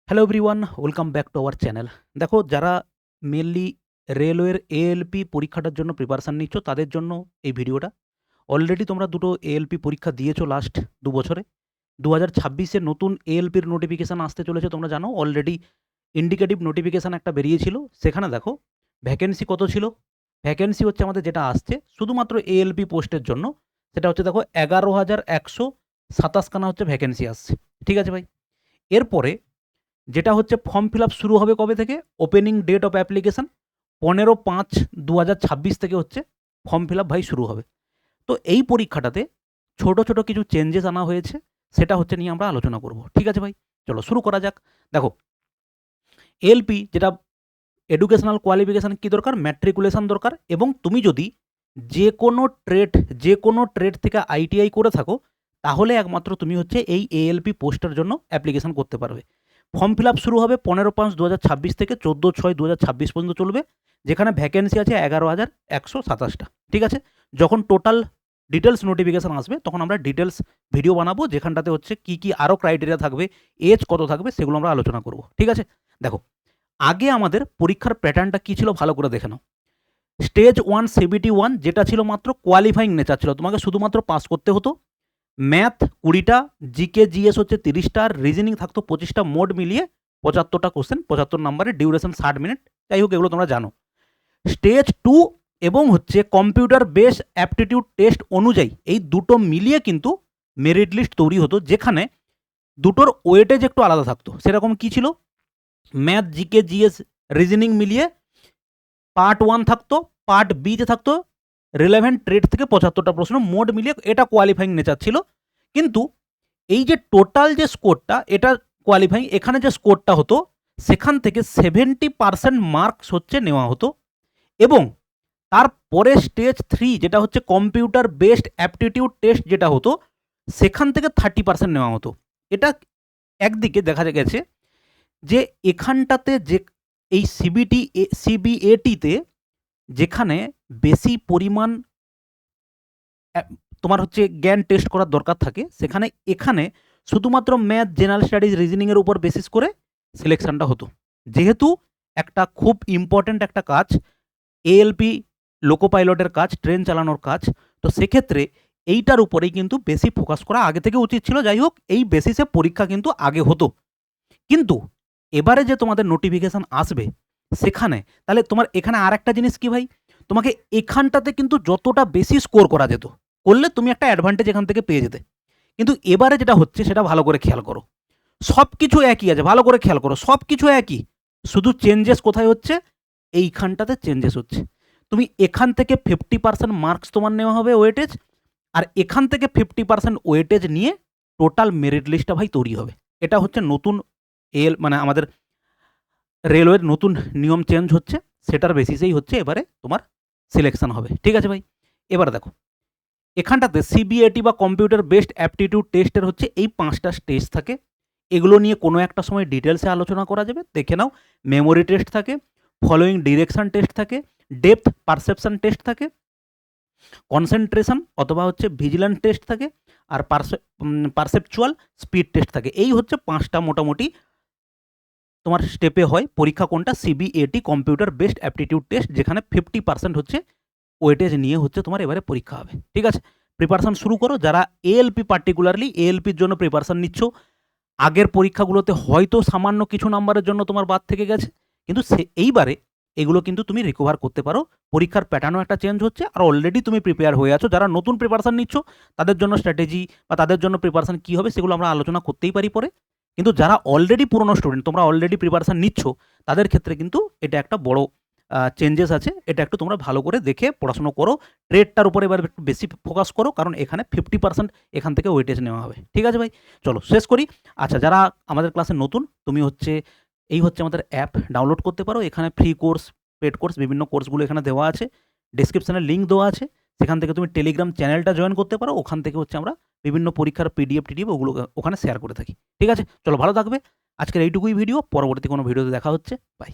Hello everyone, welcome back to our channel. দেখো, যারা mainly রেলওয়ের এএলপি পরীক্ষাটার জন্য প্রিপারেশান নিচ্ছ তাদের জন্য এই ভিডিওটা। অলরেডি তোমরা দুটো এএলপি পরীক্ষা দিয়েছো লাস্ট ২ বছরে। ২০২৬ নতুন এএলপির নোটিফিকেশান আসতে চলেছে, তোমরা জানো। অলরেডি ইন্ডিকেটিভ নোটিফিকেশান একটা বেরিয়েছিল। সেখানে দেখো ভ্যাকেন্সি কত ছিল। ভ্যাকেন্সি হচ্ছে আমাদের যেটা আসছে শুধুমাত্র এএলপি পোস্টের জন্য, সেটা হচ্ছে দেখো ১১,১২৭ খানা হচ্ছে ভ্যাকেন্সি আসছে। ঠিক আছে ভাই? এরপরে যেটা হচ্ছে ফর্ম ফিল আপ শুরু হবে কবে থেকে? ওপেনিং ডেট অফ অ্যাপ্লিকেশন ১৫/৫/২০২৬ থেকে হচ্ছে ফর্ম ফিল আপ ভাই শুরু হবে। তো এই পরীক্ষাটাতে ছোট, ছোট কিছু চেঞ্জেস আনা হয়েছে, সেটা হচ্ছে নিয়ে আমরা আলোচনা করব। ঠিক আছে ভাই? চলো শুরু করা যাক। দেখো, এলপি যেটা এডুকেশনাল কোয়ালিফিকেশান কী দরকার? ম্যাট্রিকুলেশন দরকার, এবং তুমি যদি যে কোনো ট্রেড থেকে আইটিআই করে থাকো, তাহলে একমাত্র তুমি হচ্ছে এই এএলপি পোস্টের জন্য অ্যাপ্লিকেশন করতে পারবে। ফর্ম ফিল আপ শুরু হবে 15/৫/২০২৬ থেকে 14/৬/২০২৬ পর্যন্ত চলবে, যেখানে ভ্যাকেন্সি আছে ১১,১২৭টা। ঠিক আছে? যখন টোটাল ডিটেলস নোটিফিকেশান আসবে তখন আমরা ডিটেলস ভিডিও বানাবো, যেখানটাতে হচ্ছে কী কী আরও ক্রাইটেরিয়া থাকবে, এজ কত থাকবে, সেগুলো আমরা আলোচনা করব। ঠিক আছে? দেখো, আগে আমাদের পরীক্ষার প্যাটার্নটা কী ছিল ভালো করে দেখে নাও। স্টেজ 1 সিবিটি 1 যেটা ছিল মাত্র কোয়ালিফাইং নেচার ছিল, তোমাকে শুধুমাত্র পাস করতে হতো। ম্যাথ 20টা, জিকে জিএস হচ্ছে 30টা, আর রিজনিং থাকতো 25টা, মোড মিলিয়ে 75টা কোশ্চেন, 75 নাম্বারের, ডিউরেশন 60 মিনিট। যাই হোক, এগুলো তোমরা জানো। স্টেজ 2 এবং হচ্ছে কম্পিউটার বেস অ্যাপটিটিউড টেস্ট অনুযায়ী এই দুটো মিলিয়ে কিন্তু মেরিট লিস্ট তৈরি হতো, যেখানে দুটোর ওয়েটেজ একটু আলাদা থাকতো। সেরকম কি ছিল? ম্যাথ, জিকে জিএস, রিজনিং মিলিয়ে পার্ট 1 থাকতো, পার্ট বিতে থাকতো রিলেভেন্ট ট্রেড থেকে 75টা প্রশ্ন, মোড মিলিয়ে এটা কোয়ালিফাইং নেচার ছিল। কিন্তু এই যে টোটাল যে স্কোরটা, এটা কোয়ালিফাইং, এখানে যে স্কোরটা হতো সেখান থেকে 70% মার্কস হচ্ছে নেওয়া হতো, এবং তারপরে স্টেজ 3 যেটা হচ্ছে কম্পিউটার বেসড অ্যাপটিটিউড টেস্ট যেটা হতো, সেখান থেকে 30% নেওয়া হতো। এটা একদিকে দেখা গেছে যে এখানটাতে যে এই সিবিএটিতে যেখানে বেশি পরিমাণ তোমার হচ্ছে জ্ঞান টেস্ট করার দরকার থাকে, সেখানে এখানে শুধুমাত্র ম্যাথ, জেনারেল স্টাডিজ, রিজনিংয়ের উপর বেসিস করে সিলেকশনটা হতো। যেহেতু একটা খুব ইম্পর্ট্যান্ট একটা কাজ, এএলপি লোকো পাইলটের কাজ, ট্রেন চালানোর কাজ, তো সেক্ষেত্রে এইটার উপরেই কিন্তু বেশি ফোকাস করা আগে থেকে উচিত ছিল। যাই হোক, এই বেসিসে পরীক্ষা কিন্তু আগে হতো। কিন্তু এবারে যে তোমাদের নোটিফিকেশান আসবে সেখানে, তাহলে তোমার এখানে আর একটা জিনিস কি ভাই, তোমাকে এখানটাতে কিন্তু যতটা বেশি স্কোর করা যেত, করলে তুমি একটা অ্যাডভান্টেজ এখান থেকে পেয়ে যেতে। কিন্তু এবারে যেটা হচ্ছে সেটা ভালো করে খেয়াল করো। সব কিছু একই আছে, ভালো করে খেয়াল করো, সব কিছু একই, শুধু চেঞ্জেস কোথায় হচ্ছে? এইখানটাতে চেঞ্জেস হচ্ছে। তুমি এখান থেকে 50% মার্কস তোমার নেওয়া হবে ওয়েটেজ, আর এখান থেকে 50% ওয়েটেজ নিয়ে টোটাল মেরিট লিস্টটা ভাই তৈরি হবে। এটা হচ্ছে নতুন মানে আমাদের রেলওয়ের নতুন নিয়ম চেঞ্জ হচ্ছে, সেটার বেসিসেই হচ্ছে এবারে তোমার সিলেকশন হবে। ঠিক আছে ভাই? এবার দেখো, এখানটাতে সিবিএটি বা কম্পিউটার বেসড অ্যাপটিটিউড টেস্টের হচ্ছে এই 5টা স্টেজ থাকে। এগুলো নিয়ে কোনো একটা সময় ডিটেলসে আলোচনা করা যাবে, দেখে নাও। মেমোরি টেস্ট থাকে, ফলোয়িং ডিরেকশন টেস্ট থাকে, ডেপথ পারসেপশন টেস্ট থাকে, কনসেন্ট্রেশন অথবা হচ্ছে ভিজিল্যান্স টেস্ট থাকে, আর পারসেপচুয়াল স্পিড টেস্ট থাকে। এই হচ্ছে 5টা মোটামুটি তোমার স্টেপে হয় পরীক্ষা। কোনটা? CBAT computer based aptitude test, যেখানে 50% হচ্ছে ওয়েটেজ নিয়ে হচ্ছে তোমার এবারে পরীক্ষা হবে। ঠিক আছে? প্রিপারেশান শুরু করো। যারা এএলপি পার্টিকুলারলি এএলপির জন্য প্রিপারেশান নিচ্ছ, আগের পরীক্ষাগুলোতে হয়তো সামান্য কিছু নাম্বারের জন্য তোমার বাদ থেকে গেছে, কিন্তু এইবারে এগুলো কিন্তু তুমি রিকভার করতে পারো। পরীক্ষার প্যাটার্নও একটা চেঞ্জ হচ্ছে, আর অলরেডি তুমি প্রিপেয়ার হয়ে আছো। যারা নতুন প্রিপারেশান নিচ্ছ তাদের জন্য স্ট্র্যাটেজি বা তাদের জন্য প্রিপারেশান কী হবে সেগুলো আমরা আলোচনা করতেই পারি পরে। কিন্তু যারা অলরেডি পুরনো স্টুডেন্ট, তোমরা অলরেডি প্রিপারেশান নিচ্ছ, তাদের ক্ষেত্রে কিন্তু এটা একটা বড় চেঞ্জেস আছে। এটা একটু তোমরা ভালো করে দেখে পড়াশুনো করো। ট্রেডটার উপরে এবার একটু বেশি ফোকাস করো, কারণ এখানে 50% এখান থেকে ওয়েটেজ নেওয়া হবে। ঠিক আছে ভাই? চলো শেষ করি। আচ্ছা, যারা আমাদের ক্লাসে নতুন, তুমি হচ্ছে এই হচ্ছে আমাদের অ্যাপ ডাউনলোড করতে পারো। এখানে ফ্রি কোর্স, পেড কোর্স, বিভিন্ন কোর্সগুলো এখানে দেওয়া আছে। ডেসক্রিপশনে লিঙ্ক দেওয়া আছে, সেখান থেকে তুমি টেলিগ্রাম চ্যানেলটা জয়েন করতে পারো। ওখান থেকে হচ্ছে আমরা বিভিন্ন পরীক্ষার পিডিএফ ওগুলো ওখানে শেয়ার করে থাকি। ঠিক আছে? চলো, ভালো থাকবে। আজকের এইটুকুই ভিডিও। পরবর্তী কোনো ভিডিওতে দেখা হচ্ছে। বাই।